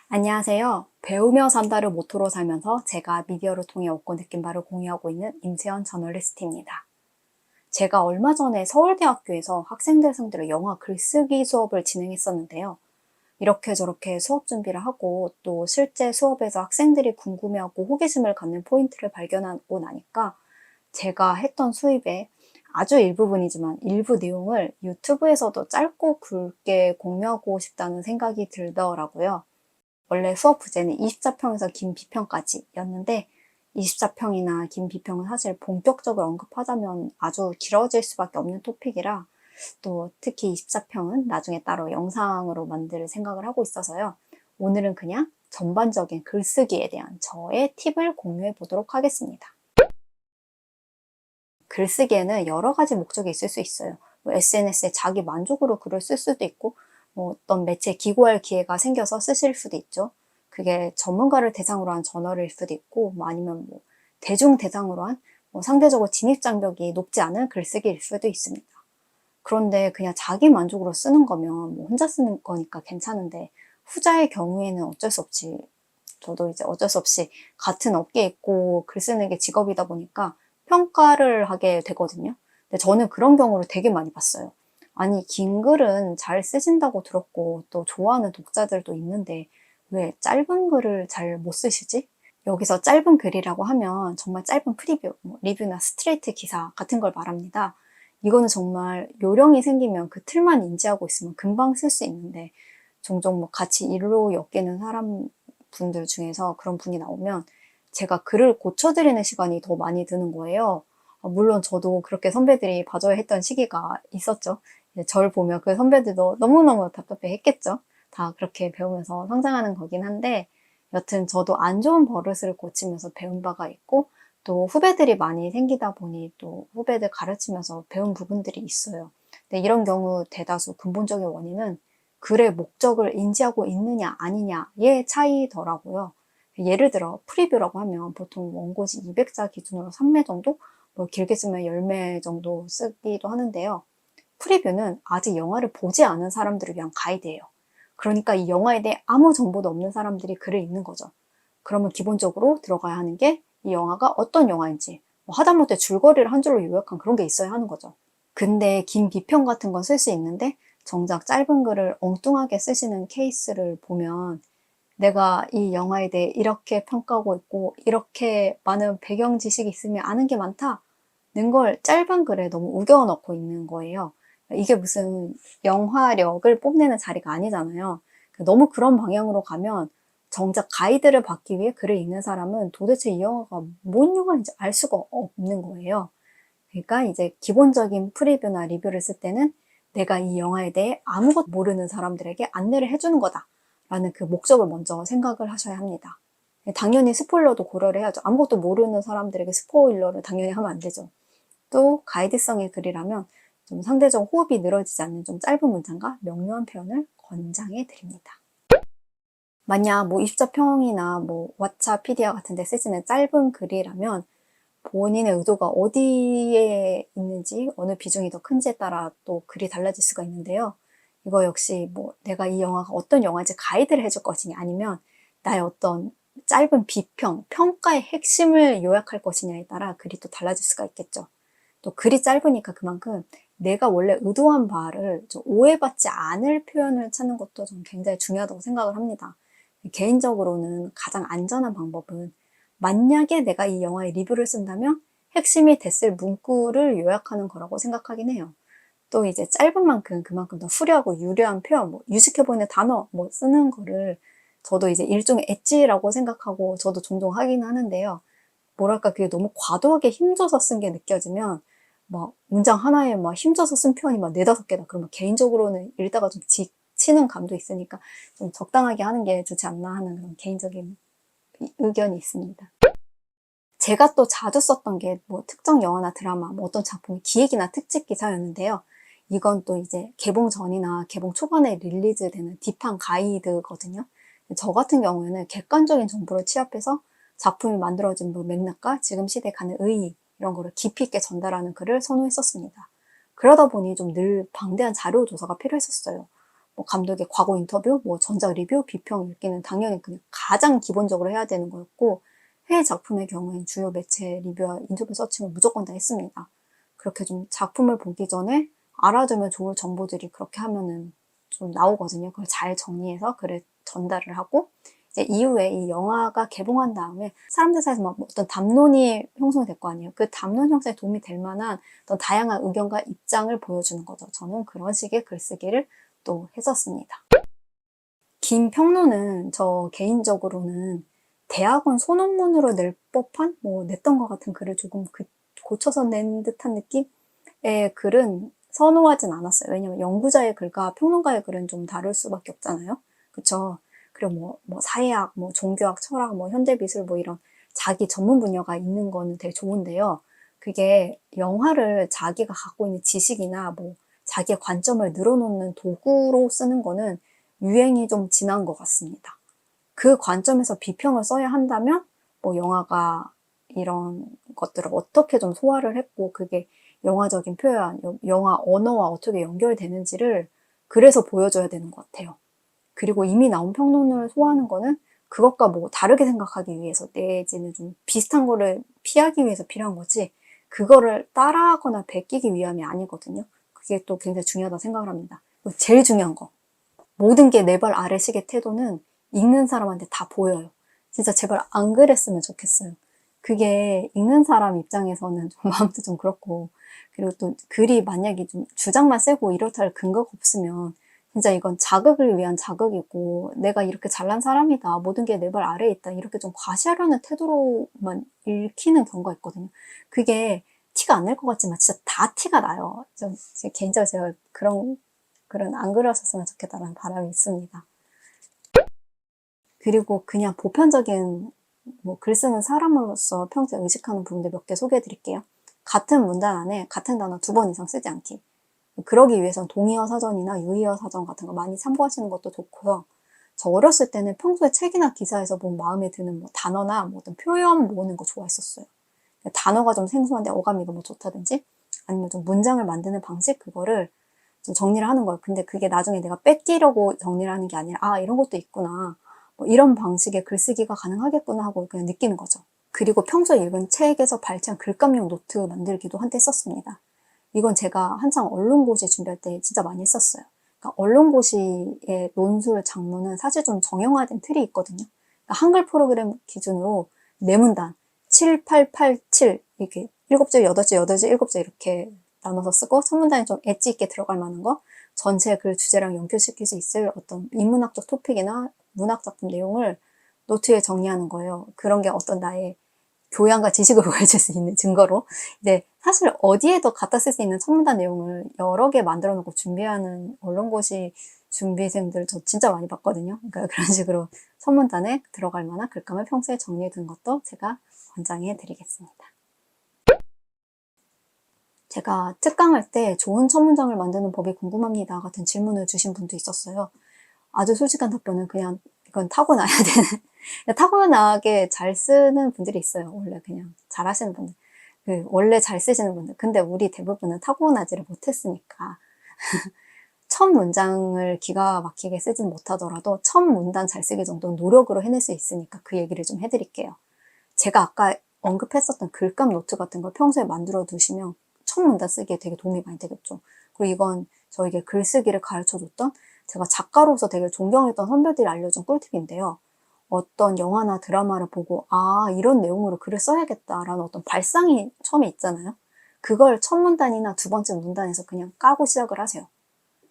안녕하세요. 배우며 산다를 모토로 살면서 제가 미디어를 통해 얻고 느낀 바를 공유하고 있는 임세연 저널리스트입니다. 제가 얼마 전에 서울대학교에서 학생들 상대로 영화 글쓰기 수업을 진행했었는데요. 이렇게 저렇게 수업 준비를 하고 또 실제 수업에서 학생들이 궁금해하고 호기심을 갖는 포인트를 발견하고 나니까 제가 했던 수입의 아주 일부분이지만 일부 내용을 유튜브에서도 짧고 굵게 공유하고 싶다는 생각이 들더라고요. 원래 수업 부제는 24평에서 긴 비평까지였는데 24평이나 긴 비평은 사실 본격적으로 언급하자면 아주 길어질 수밖에 없는 토픽이라 또 특히 24평은 나중에 따로 영상으로 만들 생각을 하고 있어서요. 오늘은 그냥 전반적인 글쓰기에 대한 저의 팁을 공유해 보도록 하겠습니다. 글쓰기에는 여러 가지 목적이 있을 수 있어요. SNS에 자기 만족으로 글을 쓸 수도 있고 어떤 매체에 기고할 기회가 생겨서 쓰실 수도 있죠. 그게 전문가를 대상으로 한 저널일 수도 있고 아니면 대중 대상으로 한 상대적으로 진입장벽이 높지 않은 글쓰기일 수도 있습니다. 그런데 그냥 자기 만족으로 쓰는 거면 혼자 쓰는 거니까 괜찮은데 후자의 경우에는 어쩔 수 없이 저도 이제 어쩔 수 없이 같은 업계에 있고 글 쓰는 게 직업이다 보니까 평가를 하게 되거든요. 근데 저는 그런 경우를 되게 많이 봤어요. 아니, 긴 글은 잘 쓰신다고 들었고 또 좋아하는 독자들도 있는데 왜 짧은 글을 잘 못 쓰시지? 여기서 짧은 글이라고 하면 정말 짧은 프리뷰, 리뷰나 스트레이트 기사 같은 걸 말합니다. 이거는 정말 요령이 생기면 그 틀만 인지하고 있으면 금방 쓸 수 있는데 종종 같이 일로 엮이는 분들 중에서 그런 분이 나오면 제가 글을 고쳐드리는 시간이 더 많이 드는 거예요. 물론 저도 그렇게 선배들이 봐줘야 했던 시기가 있었죠. 저를 보면 그 선배들도 너무너무 답답해 했겠죠. 다 그렇게 배우면서 성장하는 거긴 한데 여튼 저도 안 좋은 버릇을 고치면서 배운 바가 있고 또 후배들이 많이 생기다 보니 또 후배들 가르치면서 배운 부분들이 있어요. 근데 이런 경우 대다수 근본적인 원인은 글의 목적을 인지하고 있느냐 아니냐의 차이더라고요. 예를 들어 프리뷰라고 하면 보통 원고지 200자 기준으로 3매 정도, 길게 쓰면 10매 정도 쓰기도 하는데요. 프리뷰는 아직 영화를 보지 않은 사람들을 위한 가이드예요. 그러니까 이 영화에 대해 아무 정보도 없는 사람들이 글을 읽는 거죠. 그러면 기본적으로 들어가야 하는 게 이 영화가 어떤 영화인지, 하다못해 줄거리를 한 줄로 요약한 그런 게 있어야 하는 거죠. 근데 긴 비평 같은 건 쓸 수 있는데 정작 짧은 글을 엉뚱하게 쓰시는 케이스를 보면 내가 이 영화에 대해 이렇게 평가하고 있고 이렇게 많은 배경 지식이 있으면 아는 게 많다는 걸 짧은 글에 너무 우겨 넣고 있는 거예요. 이게 무슨 영화력을 뽐내는 자리가 아니잖아요. 너무 그런 방향으로 가면 정작 가이드를 받기 위해 글을 읽는 사람은 도대체 이 영화가 뭔 영화인지 알 수가 없는 거예요. 그러니까 이제 기본적인 프리뷰나 리뷰를 쓸 때는 내가 이 영화에 대해 아무것도 모르는 사람들에게 안내를 해주는 거다라는 그 목적을 먼저 생각을 하셔야 합니다. 당연히 스포일러도 고려를 해야죠. 아무것도 모르는 사람들에게 스포일러를 당연히 하면 안 되죠. 또 가이드성의 글이라면 좀 상대적 호흡이 늘어지지 않는 좀 짧은 문장과 명료한 표현을 권장해 드립니다. 만약 24평이나 왓챠, 피디아 같은 데 쓰시는 짧은 글이라면 본인의 의도가 어디에 있는지 어느 비중이 더 큰지에 따라 또 글이 달라질 수가 있는데요. 이거 역시 내가 이 영화가 어떤 영화인지 가이드를 해줄 것이냐 아니면 나의 어떤 짧은 비평, 평가의 핵심을 요약할 것이냐에 따라 글이 또 달라질 수가 있겠죠. 또 글이 짧으니까 그만큼 내가 원래 의도한 바를 좀 오해받지 않을 표현을 찾는 것도 좀 굉장히 중요하다고 생각을 합니다. 개인적으로는 가장 안전한 방법은 만약에 내가 이 영화의 리뷰를 쓴다면 핵심이 됐을 문구를 요약하는 거라고 생각하긴 해요. 또 이제 짧은 만큼 그만큼 더 후려하고 유려한 표현, 유식해 보이는 단어 쓰는 거를 저도 이제 일종의 엣지라고 생각하고 저도 종종 하긴 하는데요. 뭐랄까 그게 너무 과도하게 힘줘서 쓴 게 느껴지면 문장 하나에 힘줘서 쓴 표현이 네다섯 개다. 그러면 개인적으로는 읽다가 좀 지치는 감도 있으니까 좀 적당하게 하는 게 좋지 않나 하는 그런 개인적인 의견이 있습니다. 제가 또 자주 썼던 게 특정 영화나 드라마, 어떤 작품의 기획이나 특집 기사였는데요. 이건 또 이제 개봉 전이나 개봉 초반에 릴리즈되는 딥한 가이드거든요. 저 같은 경우에는 객관적인 정보를 취합해서 작품이 만들어진 맥락과 지금 시대에 가는 의의, 이런 거를 깊이 있게 전달하는 글을 선호했었습니다. 그러다 보니 좀 늘 방대한 자료 조사가 필요했었어요. 뭐 감독의 과거 인터뷰, 뭐 전작 리뷰, 비평 읽기는 당연히 그냥 가장 기본적으로 해야 되는 거였고, 해외 작품의 경우엔 주요 매체 리뷰와 인터뷰 서칭을 무조건 다 했습니다. 그렇게 좀 작품을 보기 전에 알아두면 좋을 정보들이 그렇게 하면은 좀 나오거든요. 그걸 잘 정리해서 글을 전달을 하고, 이제 이후에 이 영화가 개봉한 다음에 사람들 사이에서 막 어떤 담론이 형성이 될 거 아니에요. 그 담론 형성에 도움이 될 만한 어떤 다양한 의견과 입장을 보여주는 거죠. 저는 그런 식의 글쓰기를 또 했었습니다. 긴 평론은 저 개인적으로는 대학원 소논문으로 낼 법한, 뭐 냈던 것 같은 글을 조금 고쳐서 낸 듯한 느낌의 글은 선호하진 않았어요. 왜냐면 연구자의 글과 평론가의 글은 좀 다를 수밖에 없잖아요. 그쵸? 그리고 뭐 사회학, 뭐 종교학, 철학, 뭐 현대미술 뭐 이런 자기 전문 분야가 있는 거는 되게 좋은데요. 그게 영화를 자기가 갖고 있는 지식이나 뭐 자기의 관점을 늘어놓는 도구로 쓰는 거는 유행이 좀 지난 것 같습니다. 그 관점에서 비평을 써야 한다면 뭐 영화가 이런 것들을 어떻게 좀 소화를 했고 그게 영화적인 표현, 영화 언어와 어떻게 연결되는지를 그래서 보여줘야 되는 것 같아요. 그리고 이미 나온 평론을 소화하는 거는 그것과 뭐 다르게 생각하기 위해서 내지는 좀 비슷한 거를 피하기 위해서 필요한 거지 그거를 따라하거나 베끼기 위함이 아니거든요. 그게 또 굉장히 중요하다고 생각을 합니다. 제일 중요한 거. 모든 게 내 발 아래식의 태도는 읽는 사람한테 다 보여요. 진짜 제발 안 그랬으면 좋겠어요. 그게 읽는 사람 입장에서는 좀 마음도 좀 그렇고 그리고 또 글이 만약에 좀 주장만 세고 이렇다 할 근거가 없으면 진짜 이건 자극을 위한 자극이고 내가 이렇게 잘난 사람이다. 모든 게 내 발 아래에 있다. 이렇게 좀 과시하려는 태도로만 읽히는 경우가 있거든요. 그게 티가 안 날 것 같지만 진짜 다 티가 나요. 좀 개인적으로 제가 그런 안 그러셨으면 좋겠다는 바람이 있습니다. 그리고 그냥 보편적인 뭐 글 쓰는 사람으로서 평소에 의식하는 부분들 몇 개 소개해 드릴게요. 같은 문단 안에 같은 단어 2번 이상 쓰지 않기. 그러기 위해서는 동의어 사전이나 유의어 사전 같은 거 많이 참고하시는 것도 좋고요. 저 어렸을 때는 평소에 책이나 기사에서 본 마음에 드는 뭐 단어나 뭐 어떤 표현 모으는 거 좋아했었어요. 단어가 좀 생소한데 어감이 너무 좋다든지 아니면 좀 문장을 만드는 방식 그거를 좀 정리를 하는 거예요. 근데 그게 나중에 내가 뺏기려고 정리를 하는 게 아니라 아 이런 것도 있구나. 뭐 이런 방식의 글쓰기가 가능하겠구나 하고 그냥 느끼는 거죠. 그리고 평소에 읽은 책에서 발췌한 글감용 노트 만들기도 한때 썼습니다. 이건 제가 한창 언론고시 준비할 때 진짜 많이 했었어요. 그러니까 언론고시의 논술 작문은 사실 좀 정형화된 틀이 있거든요. 그러니까 한글 프로그램 기준으로 네 문단 7, 8, 8, 7 이렇게 7줄, 8줄, 8줄, 7줄 이렇게 나눠서 쓰고 첫 문단에 좀 엣지 있게 들어갈 만한 거 전체 글 주제랑 연결시킬 수 있을 어떤 인문학적 토픽이나 문학작품 내용을 노트에 정리하는 거예요. 그런 게 어떤 나의 교양과 지식을 보여줄 수 있는 증거로. 이제 사실 어디에도 갖다 쓸 수 있는 첨단 내용을 여러 개 만들어 놓고 준비하는 언론고시 준비생들 저 진짜 많이 봤거든요. 그러니까 그런 식으로 선문단에 들어갈 만한 글감을 평소에 정리해 두는 것도 제가 권장해 드리겠습니다. 제가 특강할 때 좋은 첫 문장을 만드는 법이 궁금합니다 같은 질문을 주신 분도 있었어요. 아주 솔직한 답변은 그냥 이건 타고나야 되는 타고나게 잘 쓰는 분들이 있어요. 원래 그냥 잘 하시는 분들. 원래 잘 쓰시는 분들. 근데 우리 대부분은 타고나지를 못했으니까 첫 문장을 기가 막히게 쓰진 못하더라도 첫 문단 잘 쓰기 정도는 노력으로 해낼 수 있으니까 그 얘기를 좀 해드릴게요. 제가 아까 언급했었던 글감 노트 같은 걸 평소에 만들어 두시면 첫 문단 쓰기에 되게 도움이 많이 되겠죠. 그리고 이건 저에게 글쓰기를 가르쳐줬던 제가 작가로서 되게 존경했던 선배들이 알려준 꿀팁인데요. 어떤 영화나 드라마를 보고 아 이런 내용으로 글을 써야겠다라는 어떤 발상이 처음에 있잖아요. 그걸 첫 문단이나 두 번째 문단에서 그냥 까고 시작을 하세요.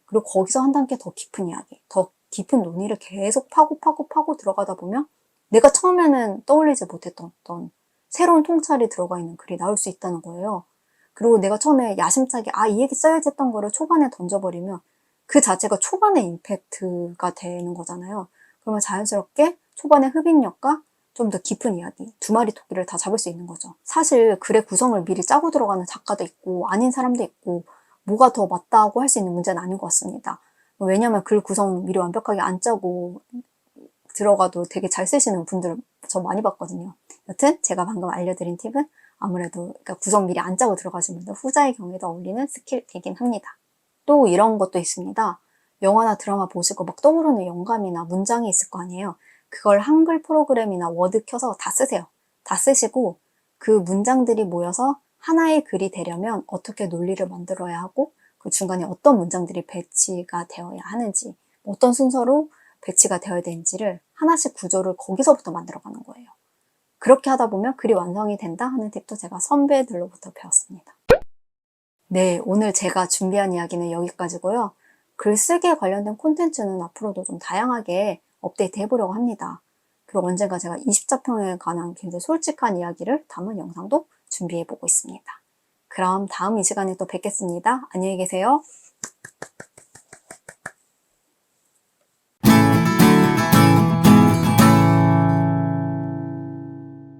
그리고 거기서 한 단계 더 깊은 이야기, 더 깊은 논의를 계속 파고 들어가다 보면 내가 처음에는 떠올리지 못했던 어떤 새로운 통찰이 들어가 있는 글이 나올 수 있다는 거예요. 그리고 내가 처음에 야심차게 이 얘기 써야지 했던 거를 초반에 던져버리면 그 자체가 초반의 임팩트가 되는 거잖아요. 그러면 자연스럽게 초반의 흡입력과 좀 더 깊은 이야기, 두 마리 토끼를 다 잡을 수 있는 거죠. 사실 글의 구성을 미리 짜고 들어가는 작가도 있고 아닌 사람도 있고 뭐가 더 맞다고 할 수 있는 문제는 아닌 것 같습니다. 왜냐면 글 구성 미리 완벽하게 안 짜고 들어가도 되게 잘 쓰시는 분들 저 많이 봤거든요. 여튼 제가 방금 알려드린 팁은 아무래도 그러니까 구성 미리 안 짜고 들어가신 분들 후자의 경우에도 어울리는 스킬이긴 합니다. 또 이런 것도 있습니다. 영화나 드라마 보시고 막 떠오르는 영감이나 문장이 있을 거 아니에요. 그걸 한글 프로그램이나 워드 켜서 다 쓰세요. 다 쓰시고 그 문장들이 모여서 하나의 글이 되려면 어떻게 논리를 만들어야 하고 그 중간에 어떤 문장들이 배치가 되어야 하는지, 어떤 순서로 배치가 되어야 되는지를 하나씩 구조를 거기서부터 만들어가는 거예요. 그렇게 하다 보면 글이 완성이 된다 하는 팁도 제가 선배들로부터 배웠습니다. 네, 오늘 제가 준비한 이야기는 여기까지고요. 글쓰기에 관련된 콘텐츠는 앞으로도 좀 다양하게 업데이트 해보려고 합니다. 그리고 언젠가 제가 20자평에 관한 굉장히 솔직한 이야기를 담은 영상도 준비해보고 있습니다. 그럼 다음 이 시간에 또 뵙겠습니다. 안녕히 계세요.